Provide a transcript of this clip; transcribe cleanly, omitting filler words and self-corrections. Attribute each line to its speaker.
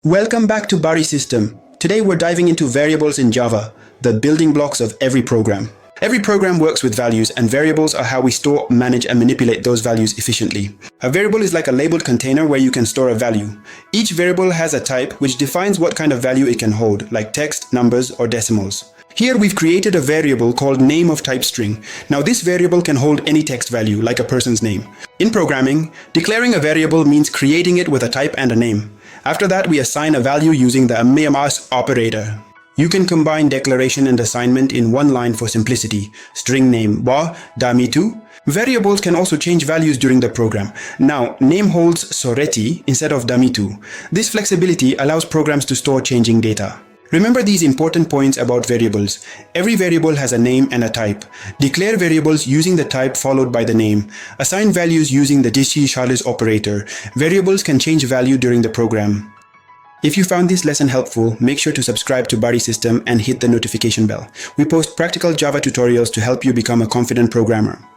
Speaker 1: Welcome back to Bari system. Today we're diving into variables in Java, the building blocks of every program. Every program works with values, and variables are how we store, manage, and manipulate those values efficiently. A variable is like a labeled container where you can store a value. Each variable has a type which defines what kind of value it can hold, like text, numbers, or decimals. Here we've created a variable called name of type string. Now this variable can hold any text value, like a person's name. In programming, declaring a variable means creating it with a type and a name. After that, we assign a value using the amas operator. You can combine declaration and assignment in one line for simplicity. String name wa damitu. Variables can also change values during the program. Now, name holds soreti instead of damitu. This flexibility allows programs to store changing data. Remember these important points about variables. Every variable has a name and a type. Declare variables using the type followed by the name. Assign values using the dişi operator. Variables can change value during the program. If you found this lesson helpful, make sure to subscribe to Bari System and hit the notification bell. We post practical Java tutorials to help you become a confident programmer.